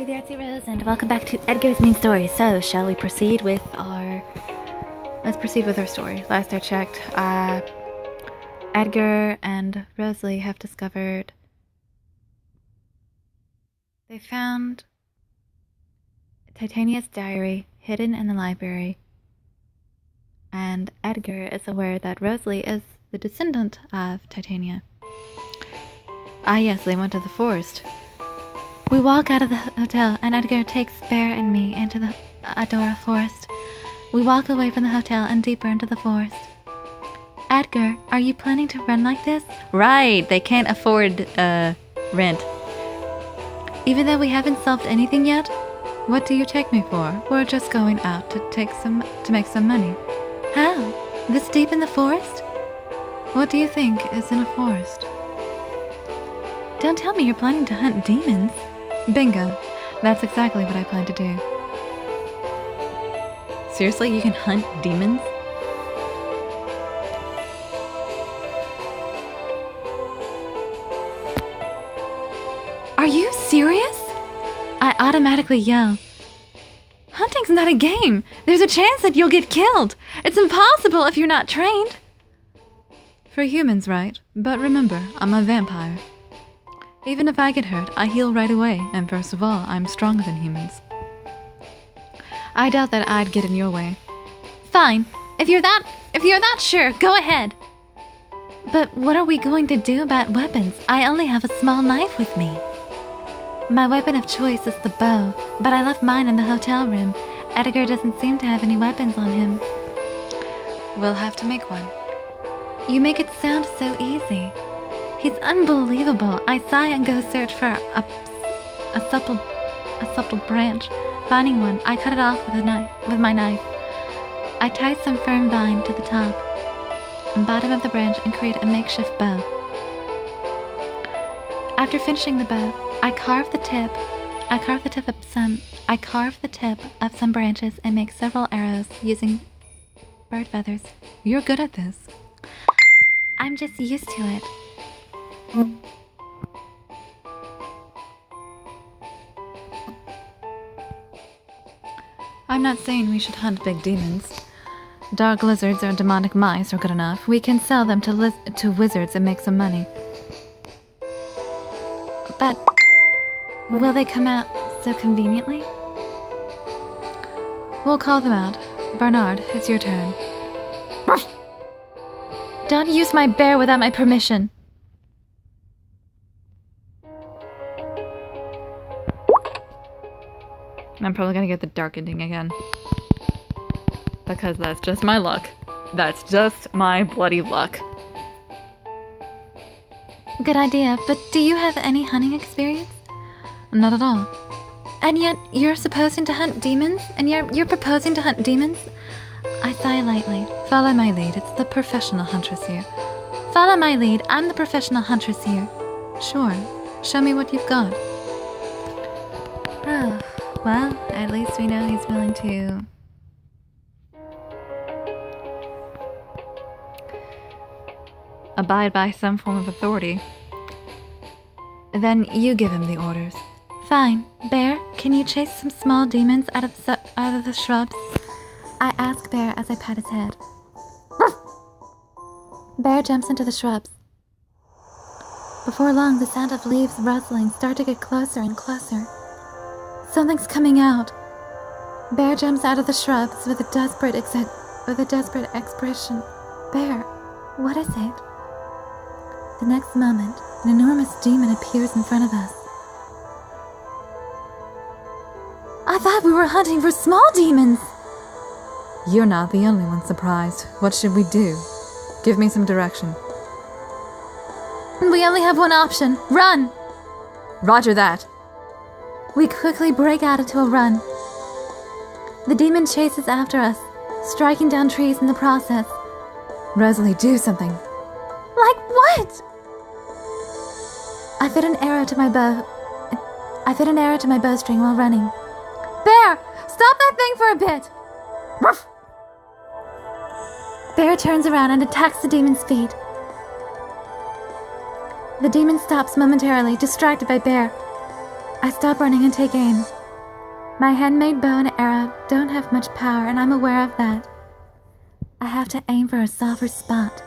Good day, Rose, and welcome back to Edgar's main story. So, shall we proceed with our... Let's proceed with our story. Last I checked, Edgar and Rosalie have discovered... They found Titania's diary hidden in the library. And Edgar is aware that Rosalie is the descendant of Titania. Ah yes, they went to the forest. We walk out of the hotel, and Edgar takes Bear and me into the Adora forest. We walk away from the hotel and deeper into the forest. Edgar, are you planning to run like this? Right, they can't afford, rent. Even though we haven't solved anything yet? What do you take me for? We're just going out to make some money. How? This deep in the forest? What do you think is in a forest? Don't tell me you're planning to hunt demons. Bingo. That's exactly what I plan to do. Seriously, you can hunt demons? Are you serious? I automatically yell. Hunting's not a game. There's a chance that you'll get killed. It's impossible if you're not trained. For humans, right? But remember, I'm a vampire. Even if I get hurt, I heal right away, and first of all, I'm stronger than humans. I doubt that I'd get in your way. Fine. If you're that sure, go ahead. But what are we going to do about weapons? I only have a small knife with me. My weapon of choice is the bow, but I left mine in the hotel room. Edgar doesn't seem to have any weapons on him. We'll have to make one. You make it sound so easy. He's unbelievable. I sigh and go search for a supple branch. Finding one, I cut it off with my knife. I tie some firm vine to the top and bottom of the branch and create a makeshift bow. After finishing the bow, I carve the tip of some branches and make several arrows using bird feathers. You're good at this. I'm just used to it. I'm not saying we should hunt big demons. Dark lizards or demonic mice are good enough. We can sell them to wizards and make some money. But will they come out so conveniently? We'll call them out. Bernard, it's your turn. Don't use my bear without my permission. I'm probably gonna get the dark ending again. Because that's just my luck. That's just my bloody luck. Good idea, but do you have any hunting experience? Not at all. And yet, you're proposing to hunt demons? I sigh lightly. Follow my lead, it's the professional huntress here. Follow my lead, I'm the professional huntress here. Sure, show me what you've got. Oh. Well, at least we know he's willing to... abide by some form of authority. Then you give him the orders. Fine. Bear, can you chase some small demons out of the shrubs? I ask Bear as I pat his head. Bear jumps into the shrubs. Before long, the sound of leaves rustling starts to get closer and closer. Something's coming out. Bear jumps out of the shrubs with a desperate expression. Bear, what is it? The next moment, an enormous demon appears in front of us. I thought we were hunting for small demons! You're not the only one surprised. What should we do? Give me some direction. We only have one option. Run! Roger that. We quickly break out into a run. The demon chases after us, striking down trees in the process. Rosalie, do something. Like what? I fit an arrow to my bowstring while running. Bear, stop that thing for a bit! Ruff! Bear turns around and attacks the demon's feet. The demon stops momentarily, distracted by Bear. I stop running and take aim. My handmade bow and arrow don't have much power, and I'm aware of that. I have to aim for a softer spot.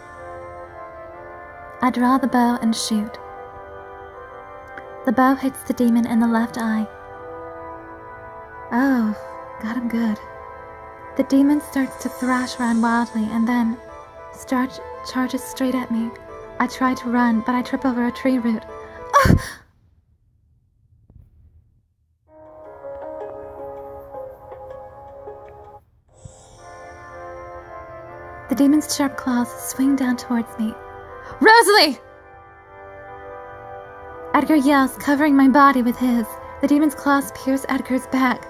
I draw the bow and shoot. The bow hits the demon in the left eye. Oh, got him good. The demon starts to thrash around wildly and then charges straight at me. I try to run, but I trip over a tree root. Oh! The demon's sharp claws swing down towards me. Rosalie! Edgar yells, covering my body with his. The demon's claws pierce Edgar's back.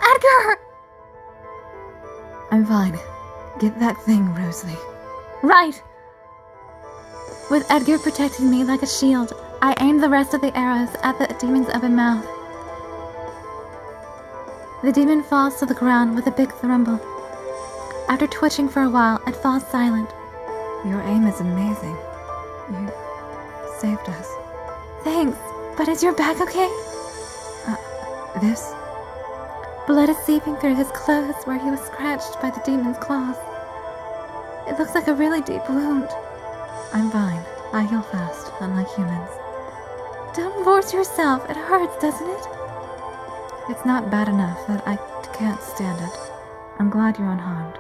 Edgar! I'm fine. Get that thing, Rosalie. Right! With Edgar protecting me like a shield, I aim the rest of the arrows at the demon's open mouth. The demon falls to the ground with a big thrumble. After twitching for a while, it falls silent. Your aim is amazing. You saved us. Thanks, but is your back okay? This? Blood is seeping through his clothes where he was scratched by the demon's claws. It looks like a really deep wound. I'm fine. I heal fast, unlike humans. Don't force yourself. It hurts, doesn't it? It's not bad enough that I can't stand it. I'm glad you're unharmed.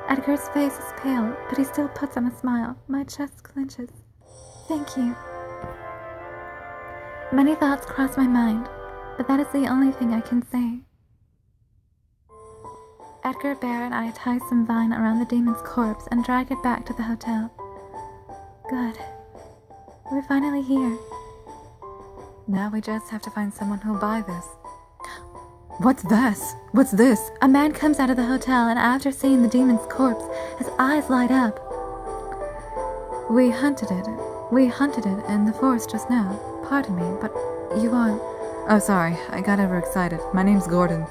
Edgar's face is pale, but he still puts on a smile. My chest clenches. Thank you. Many thoughts cross my mind, but that is the only thing I can say. Edgar, Bear, and I tie some vine around the demon's corpse and drag it back to the hotel. Good. We're finally here. Now we just have to find someone who'll buy this. What's this? What's this? A man comes out of the hotel, and after seeing the demon's corpse, his eyes light up. We hunted it in the forest just now. Pardon me, but you are... Oh, sorry, I got overexcited. My name's Gordon.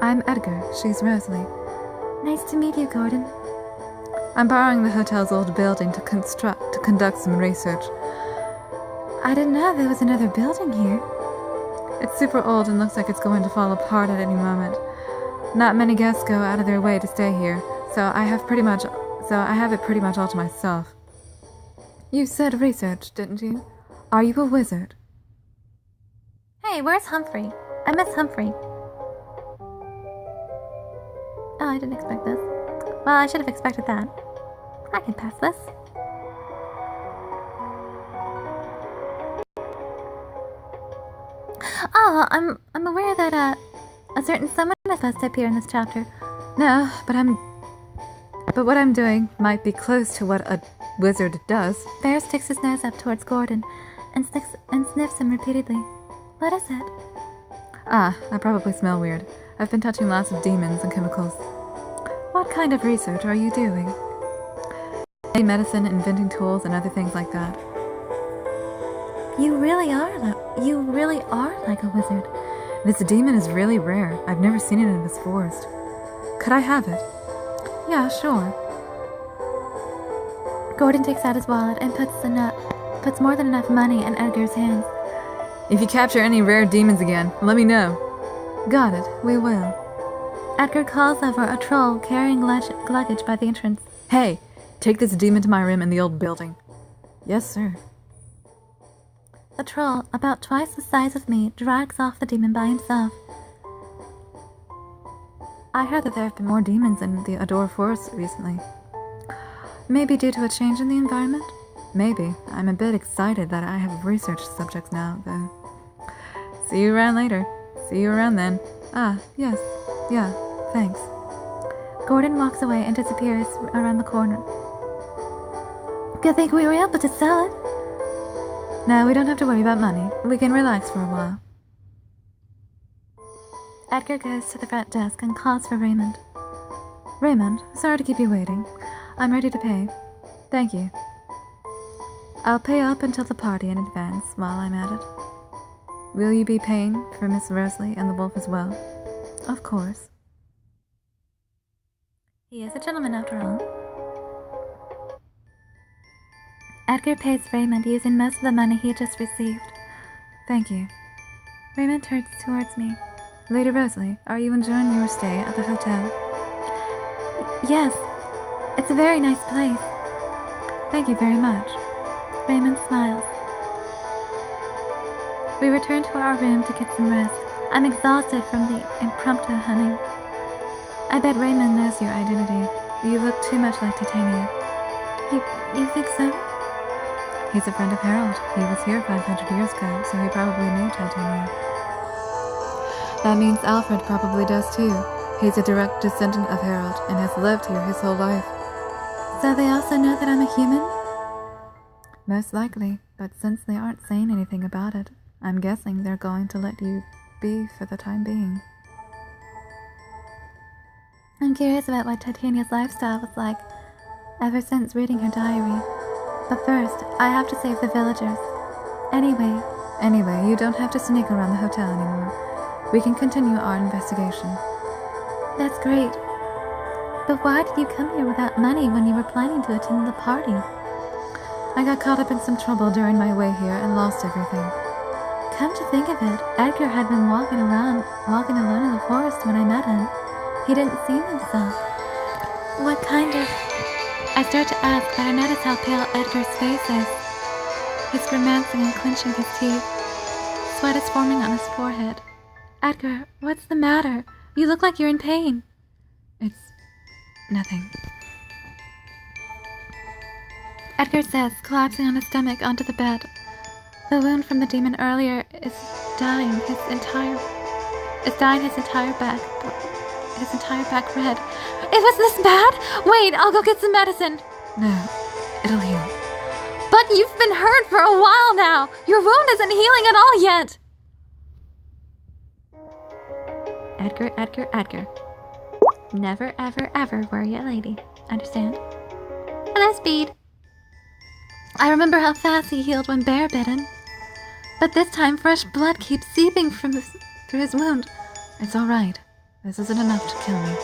I'm Edgar. She's Rosalie. Nice to meet you, Gordon. I'm borrowing the hotel's old building to conduct some research. I didn't know there was another building here. It's super old and looks like it's going to fall apart at any moment. Not many guests go out of their way to stay here, so I have it pretty much all to myself. You said research, didn't you? Are you a wizard? Hey, where's Humphrey? I miss Humphrey. Oh, I didn't expect this. Well, I should have expected that. I can pass this. Oh, I'm aware that a certain someone is supposed to appear in this chapter. No, but what I'm doing might be close to what a wizard does. Bear sticks his nose up towards Gordon and sniffs him repeatedly. What is it? I probably smell weird. I've been touching lots of demons and chemicals. What kind of research are you doing? Medicine, inventing tools, and other things like that. You really are like a wizard. This demon is really rare. I've never seen it in this forest. Could I have it? Yeah, sure. Gordon takes out his wallet and puts more than enough money in Edgar's hands. If you capture any rare demons again, let me know. Got it, we will. Edgar calls over a troll carrying luggage by the entrance. Hey, take this demon to my room in the old building. Yes, sir. The troll, about twice the size of me, drags off the demon by himself. I heard that there have been more demons in the Adore Forest recently. Maybe due to a change in the environment? Maybe. I'm a bit excited that I have research subjects now, though. See you around later. See you around then. Yes. Yeah, thanks. Gordon walks away and disappears around the corner. Good thing we were able to sell it. No, we don't have to worry about money. We can relax for a while. Edgar goes to the front desk and calls for Raymond. Raymond, sorry to keep you waiting. I'm ready to pay. Thank you. I'll pay up until the party in advance while I'm at it. Will you be paying for Miss Rosalie and the wolf as well? Of course. He is a gentleman after all. Edgar pays Raymond using most of the money he just received. Thank you. Raymond turns towards me. Lady Rosalie, are you enjoying your stay at the hotel? Yes. It's a very nice place. Thank you very much. Raymond smiles. We return to our room to get some rest. I'm exhausted from the impromptu hunting. I bet Raymond knows your identity. You look too much like Titania. You think so? He's a friend of Harold. He was here 500 years ago, so he probably knew Titania. That means Alfred probably does too. He's a direct descendant of Harold and has lived here his whole life. So they also know that I'm a human? Most likely, but since they aren't saying anything about it, I'm guessing they're going to let you be for the time being. I'm curious about what Titania's lifestyle was like ever since reading her diary. But first, I have to save the villagers. Anyway, you don't have to sneak around the hotel anymore. We can continue our investigation. That's great. But why did you come here without money when you were planning to attend the party? I got caught up in some trouble during my way here and lost everything. Come to think of it, Edgar had been walking alone in the forest when I met him. He didn't seem himself. What kind of... I start to ask, but I notice how pale Edgar's face is. He's grimacing and clenching his teeth. Sweat is forming on his forehead. Edgar, what's the matter? You look like you're in pain. It's... nothing. Edgar says, collapsing on his stomach onto the bed. The wound from the demon earlier is dyeing his entire back red. It was this bad? Wait, I'll go get some medicine. No, it'll heal. But you've been hurt for a while now. Your wound isn't healing at all yet. Edgar. Never, ever, ever worry a lady. Understand? Hello, Speed. I remember how fast he healed when Bear bit him. But this time, fresh blood keeps seeping through his wound. It's all right. This isn't enough to kill me.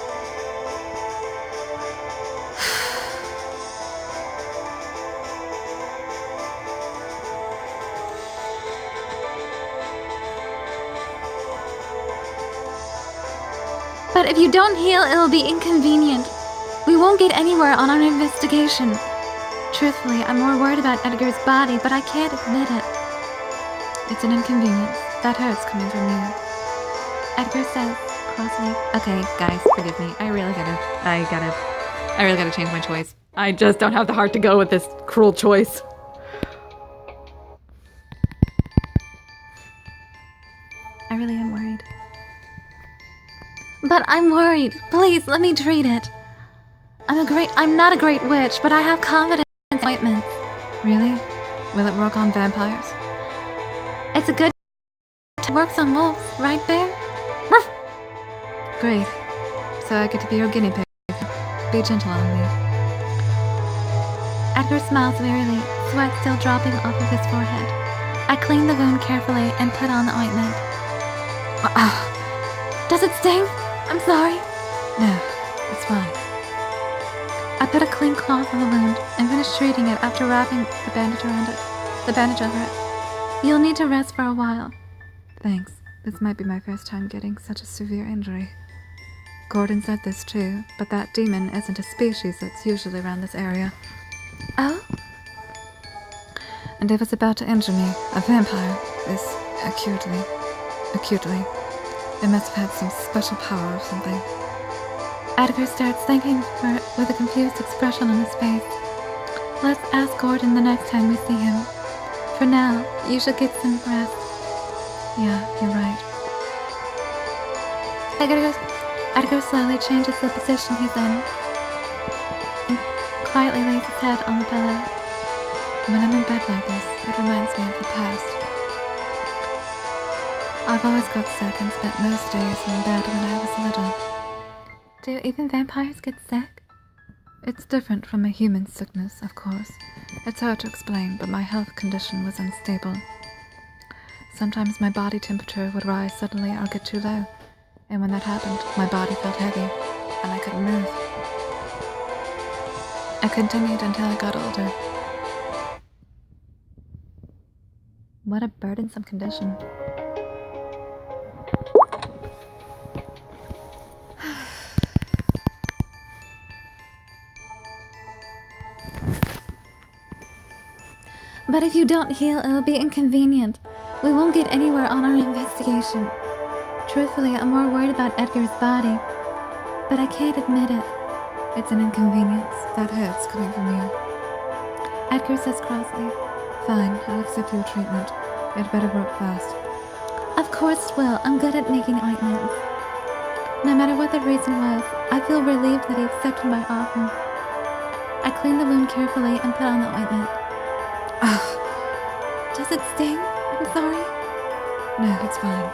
But if you don't heal, it'll be inconvenient. We won't get anywhere on our investigation. Truthfully, I'm more worried about Edgar's body, but I can't admit it. It's an inconvenience. That hurts coming from you. Edgar says, crossly, okay, guys, forgive me. I really gotta change my choice. I just don't have the heart to go with this cruel choice. I really am worried. But I'm worried. Please, let me treat it. I'm not a great witch, but I have confidence in ointments. Really? Will it work on vampires? It's a good... It works on wolves, right, Bear? Ruff! Great. So I get to be your guinea pig. Be gentle on me. Edgar smiles wearily, sweat still dropping off of his forehead. I clean the wound carefully and put on the ointment. Does it sting? I'm sorry. No, it's fine. I put a clean cloth on the wound and finish treating it after wrapping the bandage over it. You'll need to rest for a while. Thanks. This might be my first time getting such a severe injury. Gordon said this too, but that demon isn't a species that's usually around this area. Oh? And if it's about to injure me, a vampire is acutely. It must have had some special power or something. Edgar starts thinking with a confused expression on his face. Let's ask Gordon the next time we see him. For now, you should get some rest. Yeah, you're right. Edgar slowly changes the position he's in and quietly lays his head on the pillow. When I'm in bed like this, it reminds me of the past. I've always got sick and spent most days in bed when I was little. Do even vampires get sick? It's different from a human sickness, of course. It's hard to explain, but my health condition was unstable. Sometimes my body temperature would rise suddenly or get too low, and when that happened, my body felt heavy, and I couldn't move. I continued until I got older. What a burdensome condition. But if you don't heal, it'll be inconvenient. We won't get anywhere on our investigation. Truthfully, I'm more worried about Edgar's body. But I can't admit it. It's an inconvenience. That hurts coming from you. Edgar says crossly. Fine, I'll accept your treatment. It better work fast. Of course it will. I'm good at making ointments. No matter what the reason was, I feel relieved that he accepted my offer. I clean the wound carefully and put on the ointment. Ugh. Does it sting? I'm sorry. No, it's fine.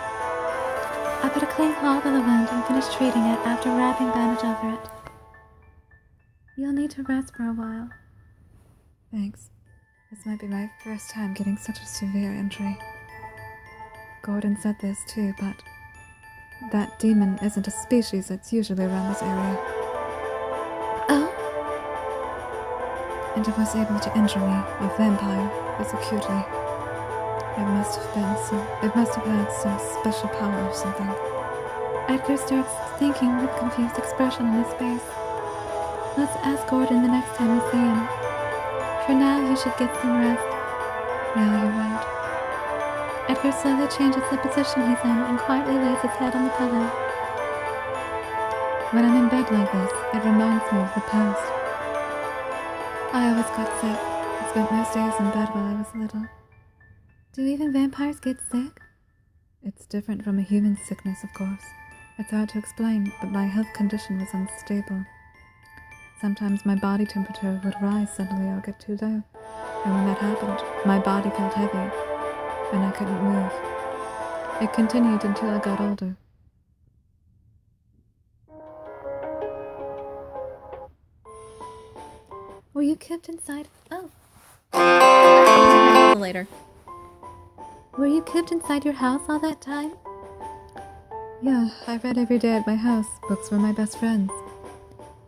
I put a clean cloth on the wound and finish treating it after wrapping bandage over it. You'll need to rest for a while. Thanks. This might be my first time getting such a severe injury. Gordon said this too, but that demon isn't a species that's usually around this area. Oh? And it was able to injure me, a vampire, this acutely. It must have had some special power or something. Edgar starts thinking with confused expression on his face. Let's ask Gordon the next time we see him. For now, you should get some rest. Yeah, you're right. Edgar slowly changes the position he's in and quietly lays his head on the pillow. When I'm in bed like this, it reminds me of the past. I always got sick. I spent most days in bed while I was little. Do even vampires get sick? It's different from a human sickness, of course. It's hard to explain, but my health condition was unstable. Sometimes my body temperature would rise suddenly or get too low, and when that happened, my body felt heavy, and I couldn't move. It continued until I got older. Were you kept inside? Oh. Later. Were you kept inside your house all that time? Yeah, I read every day at my house. Books were my best friends.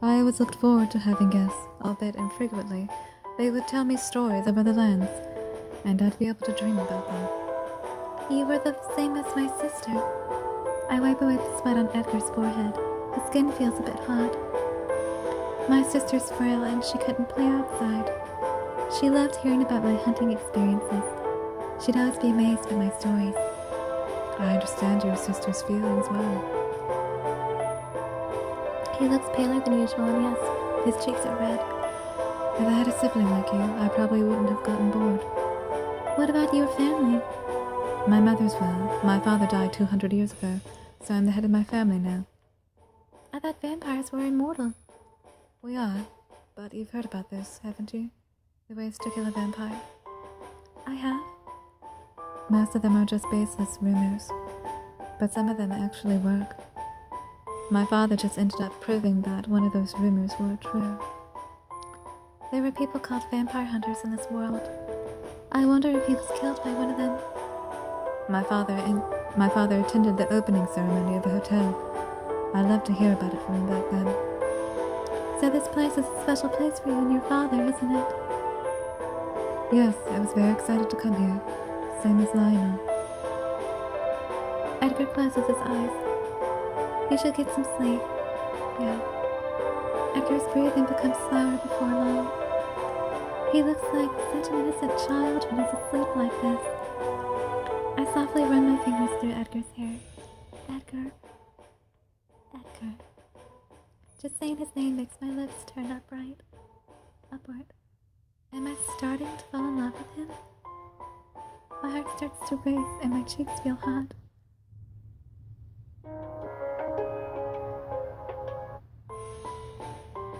I always looked forward to having guests, albeit infrequently. They would tell me stories of other lands, and I'd be able to dream about them. You were the same as my sister. I wipe away the sweat on Edgar's forehead. His skin feels a bit hot. My sister's frail and she couldn't play outside. She loved hearing about my hunting experiences. She'd always be amazed by my stories. I understand your sister's feelings well. He looks paler than usual, and yes, his cheeks are red. If I had a sibling like you, I probably wouldn't have gotten bored. What about your family? My mother's well. My father died 200 years ago, so I'm the head of my family now. I thought vampires were immortal. We are, but you've heard about this, haven't you? The ways to kill a vampire. I have. Most of them are just baseless rumors, but some of them actually work. My father just ended up proving that one of those rumors were true. There were people called vampire hunters in this world. I wonder if he was killed by one of them. My father attended the opening ceremony of the hotel. I love to hear about it from him back then. So this place is a special place for you and your father, isn't it? Yes, I was very excited to come here. Same as Lionel. Edgar closes his eyes. You should get some sleep. Yeah. Edgar's breathing becomes slower before long. He looks like such an innocent child when he's asleep like this. I softly run my fingers through Edgar's hair. Edgar. Edgar. Just saying his name makes my lips turn upward. Am I starting to fall in love with him? My heart starts to race and my cheeks feel hot.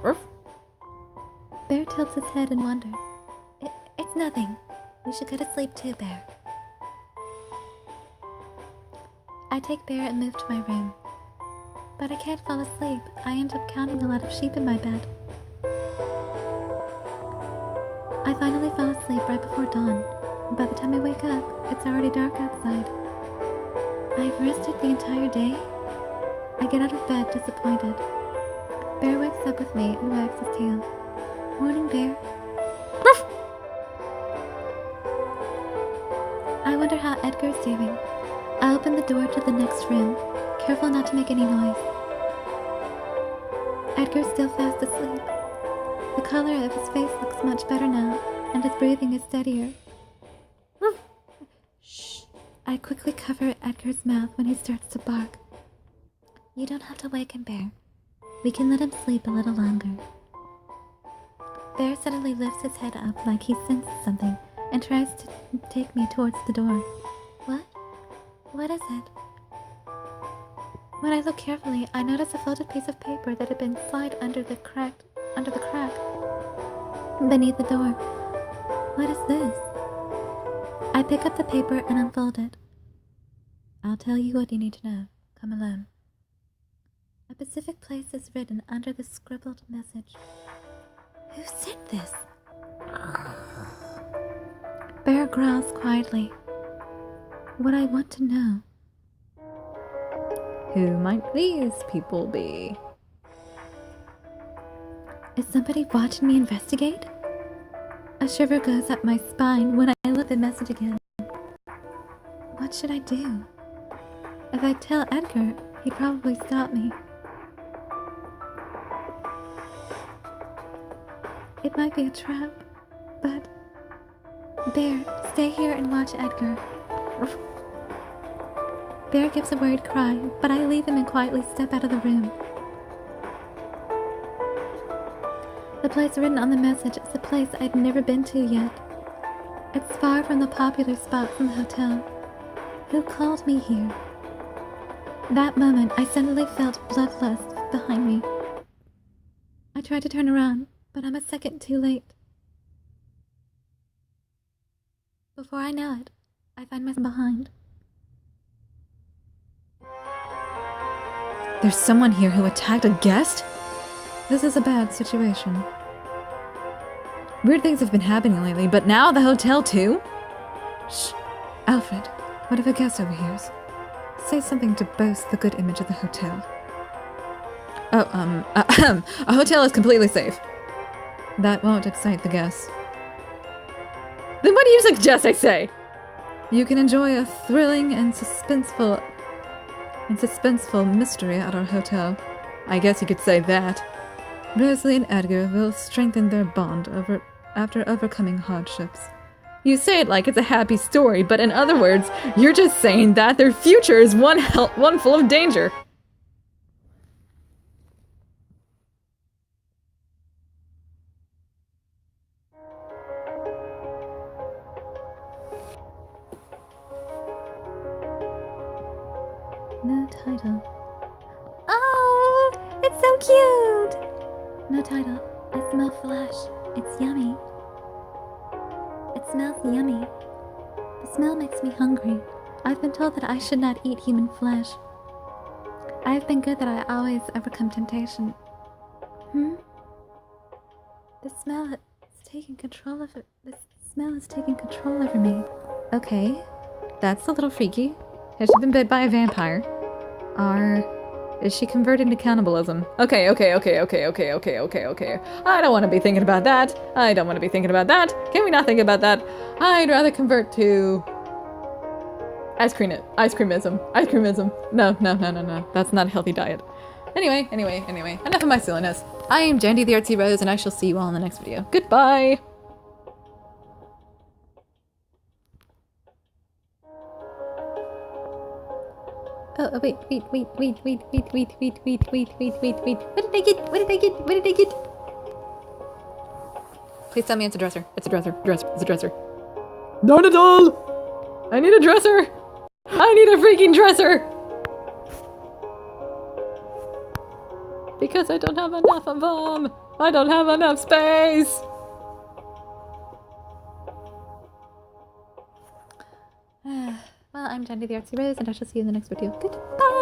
Ruff. Bear tilts his head in wonder. It's nothing. We should go to sleep too, Bear. I take Bear and move to my room. But I can't fall asleep. I end up counting a lot of sheep in my bed. I finally fall asleep right before dawn. By the time I wake up, it's already dark outside. I've rested the entire day. I get out of bed disappointed. Bear wakes up with me and wags his tail. Morning, Bear. Ruff. I wonder how Edgar's doing. I open the door to the next room, careful not to make any noise. Edgar's still fast asleep. The color of his face looks much better now, and his breathing is steadier. Shh. I quickly cover Edgar's mouth when he starts to bark. You don't have to wake him, Bear. We can let him sleep a little longer. Bear suddenly lifts his head up like he senses something and tries to take me towards the door. What? What is it? When I look carefully, I notice a folded piece of paper that had been slid under the crack beneath the door. What is this? I pick up the paper and unfold it. I'll tell you what you need to know. Come alone. A specific place is written under the scribbled message. Who sent this? Bear growls quietly. What I want to know. Who might these people be? Is somebody watching me investigate? A shiver goes up my spine when I look at the message again. What should I do? If I tell Edgar, he'd probably stop me. It might be a trap, but... Bear, stay here and watch Edgar. Bear gives a worried cry, but I leave him and quietly step out of the room. The place written on the message is a place I'd never been to yet. It's far from the popular spots in the hotel. Who called me here? That moment, I suddenly felt bloodlust behind me. I tried to turn around, but I'm a second too late. Before I know it, I find myself behind. There's someone here who attacked a guest? This is a bad situation. Weird things have been happening lately, but now the hotel too? Shh. Alfred, what if a guest overhears? Say something to boast the good image of the hotel. A hotel is completely safe. That won't excite the guests. Then what do you suggest I say? You can enjoy a thrilling and suspenseful mystery at our hotel. I guess you could say that. Rosalie and Edgar will strengthen their bond after overcoming hardships. You say it like it's a happy story, but in other words, you're just saying that their future is one full of danger. No title. Oh, it's so cute! No title. I smell flesh. It's yummy. It smells yummy. The smell makes me hungry. I've been told that I should not eat human flesh. I've been good that I always overcome temptation. The smell is taking control of it. The smell is taking control over me. Okay, that's a little freaky. Has she been bit by a vampire? Or is she converted to cannibalism? Okay. I don't want to be thinking about that. Can we not think about that? I'd rather convert to ice-creamism. No. That's not a healthy diet. Anyway. Enough of my silliness. I am Jandy the Artsy Rose, and I shall see you all in the next video. Goodbye! Oh, wait. What did I get? Please tell me it's a dresser. It's a dresser. Not at all! I need a dresser! I need a freaking dresser! Because I don't have enough of them! I don't have enough space! Well, I'm Jandy the Artsy Rose, and I shall see you in the next video. Goodbye!